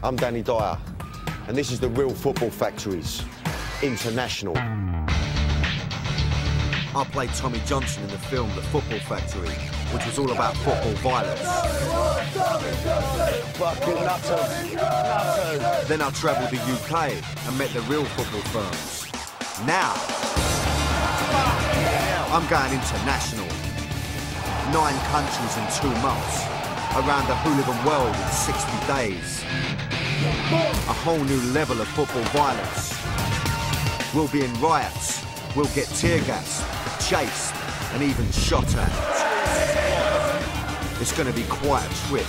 I'm Dyer, and this is the Real Football Factories International. I played Tommy Johnson in the film The Football Factory, which was all about football violence. Fucking nutters. Nutters. Then I travelled the UK and met the real football firms. Now, I'm going international. 9 countries in 2 months. Around the hooligan world in 60 days. A whole new level of football violence. We'll be in riots. We'll get tear gassed, chased, and even shot at. It's going to be quite a trip.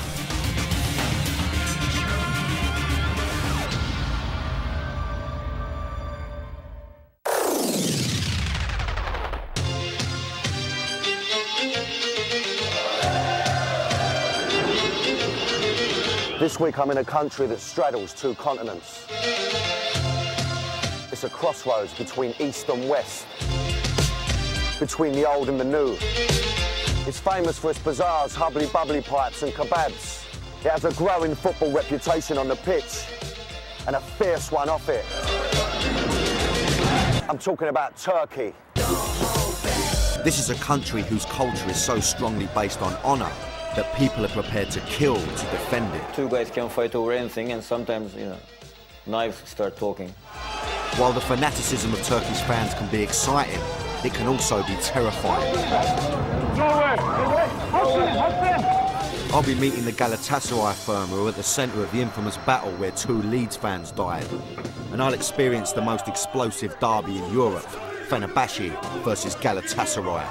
This week I'm in a country that straddles 2 continents. It's a crossroads between East and West, between the old and the new. It's famous for its bazaars, hubbly-bubbly pipes and kebabs. It has a growing football reputation on the pitch and a fierce one off it. I'm talking about Turkey. This is a country whose culture is so strongly based on honour that people are prepared to kill to defend it. 2 guys can fight over anything, and sometimes, knives start talking. While the fanaticism of Turkish fans can be exciting, it can also be terrifying. I'll be meeting the Galatasaray firm who are at the centre of the infamous battle where 2 Leeds fans died. And I'll experience the most explosive derby in Europe, Fenerbahce versus Galatasaray.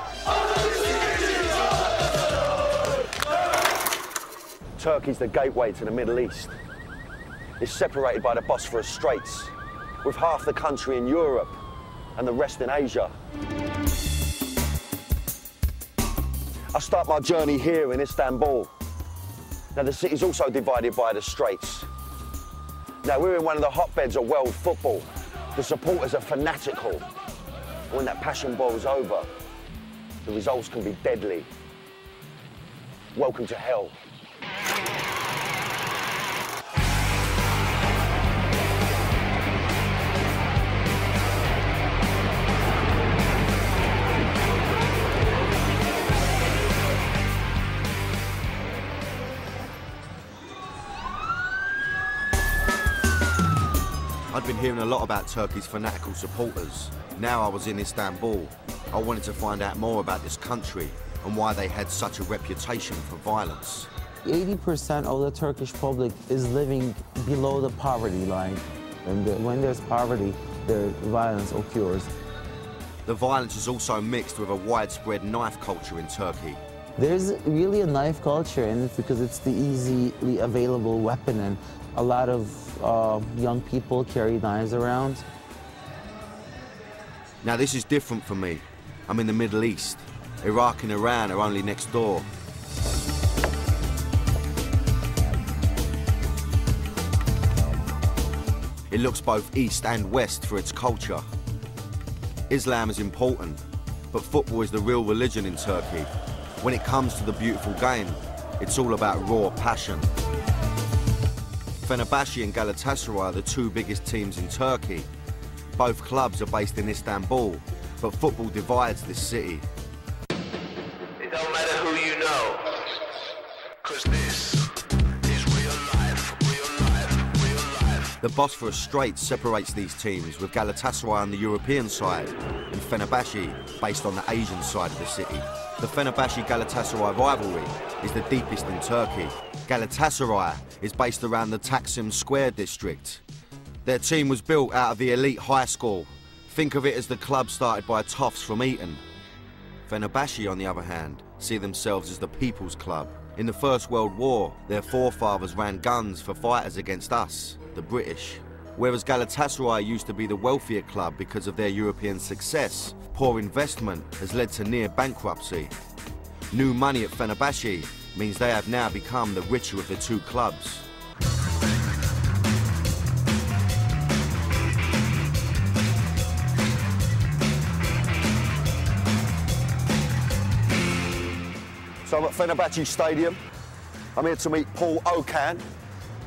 Turkey's the gateway to the Middle East. It's separated by the Bosphorus Straits, with half the country in Europe and the rest in Asia. I start my journey here in Istanbul. Now, the city's also divided by the Straits. Now, we're in one of the hotbeds of world football. The supporters are fanatical. When that passion boils over, the results can be deadly. Welcome to hell. I'd been hearing a lot about Turkey's fanatical supporters. Now I was in Istanbul. I wanted to find out more about this country and why they had such a reputation for violence. 80% of the Turkish public is living below the poverty line. And when there's poverty, the violence occurs. The violence is also mixed with a widespread knife culture in Turkey. There's really a knife culture in it because it's the easily available weapon, and a lot of young people carry knives around. Now this is different for me. I'm in the Middle East. Iraq and Iran are only next door. It looks both east and west for its culture. Islam is important, but football is the real religion in Turkey. When it comes to the beautiful game, it's all about raw passion. Fenerbahce and Galatasaray are the 2 biggest teams in Turkey. Both clubs are based in Istanbul, but football divides this city. It don't matter who you know, 'cause this is real life, real life, real life. The Bosphorus Straits separates these teams, with Galatasaray on the European side and Fenerbahce based on the Asian side of the city. The Fenerbahce-Galatasaray rivalry is the deepest in Turkey. Galatasaray is based around the Taksim Square district. Their team was built out of the elite high school. Think of it as the club started by toffs from Eton. Fenerbahce, on the other hand, see themselves as the people's club. In the First World War, their forefathers ran guns for fighters against us, the British. Whereas Galatasaray used to be the wealthier club because of their European success, poor investment has led to near bankruptcy. New money at Fenerbahce means they have now become the richer of the 2 clubs. So I'm at Fenerbahce Stadium. I'm here to meet Paul Okan,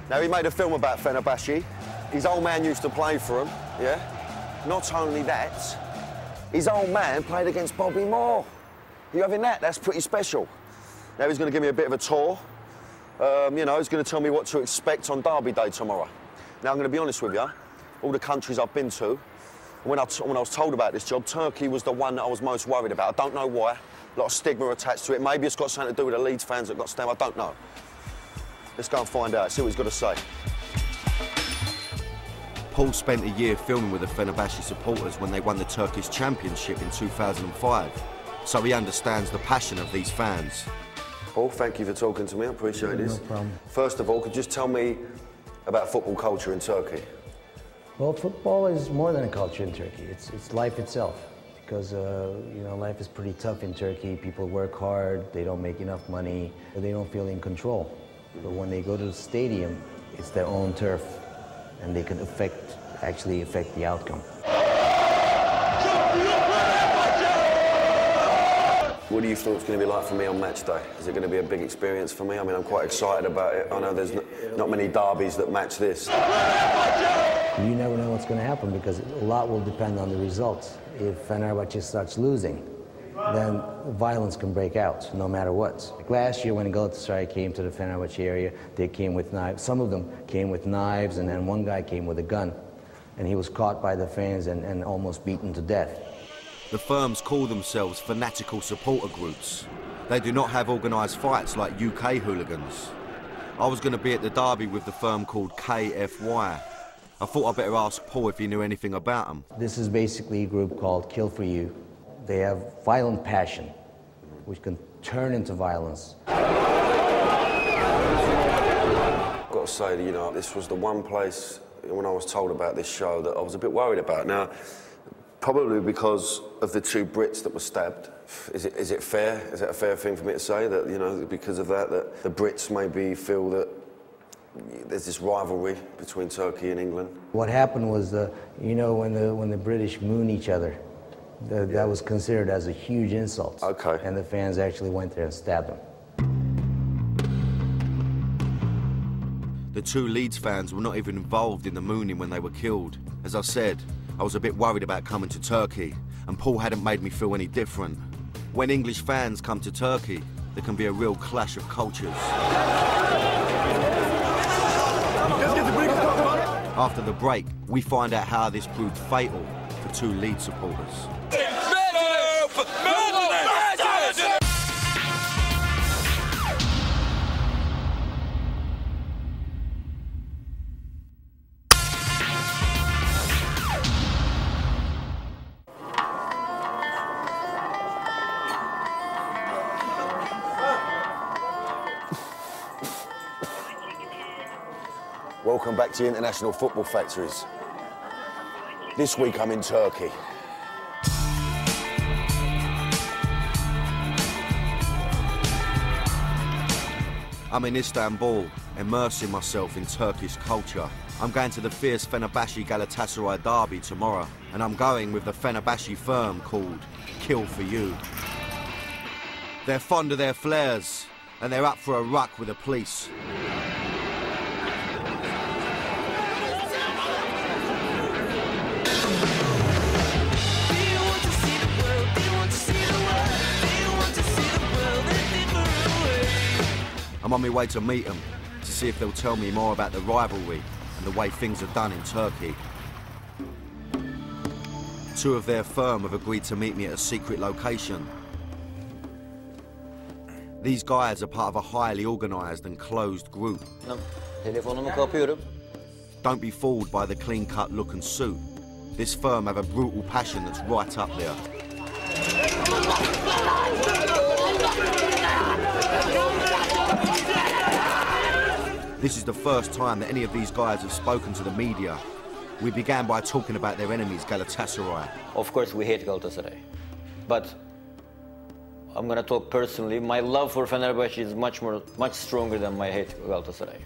Now, he made a film about Fenerbahce. His old man used to play for him, yeah? Not only that, his old man played against Bobby Moore. You having that? That's pretty special. Now, he's going to give me a bit of a tour. You know, he's going to tell me what to expect on Derby Day tomorrow. Now, I'm going to be honest with you. All the countries I've been to, when I was told about this job, Turkey was the one that I was most worried about. I don't know why. A lot of stigma attached to it. Maybe it's got something to do with the Leeds fans that got stabbed. I don't know. Let's go and find out, see what he's got to say. Paul spent a year filming with the Fenerbahce supporters when they won the Turkish Championship in 2005, so he understands the passion of these fans. Paul, thank you for talking to me. I appreciate this. No problem. First of all, could you just tell me about football culture in Turkey? Well, football is more than a culture in Turkey. It's life itself. Because, you know, life is pretty tough in Turkey. People work hard, they don't make enough money, they don't feel in control. But when they go to the stadium, it's their own turf, and they can actually affect the outcome. What do you think it's going to be like for me on match day? Is it going to be a big experience for me? I mean, I'm quite excited about it. I know there's not many derbies that match this. You never know what's going to happen because a lot will depend on the results. If Fenerbahce starts losing, then violence can break out no matter what. Like last year when Galatasaray came to the Fenerbahce area, they came with knives. Some of them came with knives, and then one guy came with a gun. And he was caught by the fans and almost beaten to death. The firms call themselves fanatical supporter groups. They do not have organised fights like UK hooligans. I was going to be at the derby with the firm called KFY. I thought I'd better ask Paul if he knew anything about them. This is basically a group called Kill For You. They have violent passion, which can turn into violence. I've got to say, you know, this was the one place when I was told about this show that I was a bit worried about. Now, probably because of the two Brits that were stabbed. Is it fair? Is it a fair thing for me to say that, you know, because of that the Brits maybe feel that there's this rivalry between Turkey and England? What happened was, you know, when the British moon each other, that was considered as a huge insult. Okay. And the fans actually went there and stabbed them. The two Leeds fans were not even involved in the mooning when they were killed. As I said, I was a bit worried about coming to Turkey, and Paul hadn't made me feel any different. When English fans come to Turkey, there can be a real clash of cultures. After the break, we find out how this proved fatal for two Leeds supporters. Welcome back to International Football Factories. This week I'm in Turkey. I'm in Istanbul, immersing myself in Turkish culture. I'm going to the fierce Fenerbahce Galatasaray derby tomorrow, and I'm going with the Fenerbahce firm called Kill For You. They're fond of their flares, and they're up for a ruck with the police. I'm on my way to meet them, to see if they'll tell me more about the rivalry and the way things are done in Turkey. Two of their firm have agreed to meet me at a secret location. These guys are part of a highly organised and closed group. Telefonumu kapıyorum. Don't be fooled by the clean-cut look and suit. This firm have a brutal passion that's right up there. This is the first time that any of these guys have spoken to the media. We began by talking about their enemies, Galatasaray. Of course, we hate Galatasaray. But I'm going to talk personally. My love for Fenerbahce is much stronger than my hate for Galatasaray.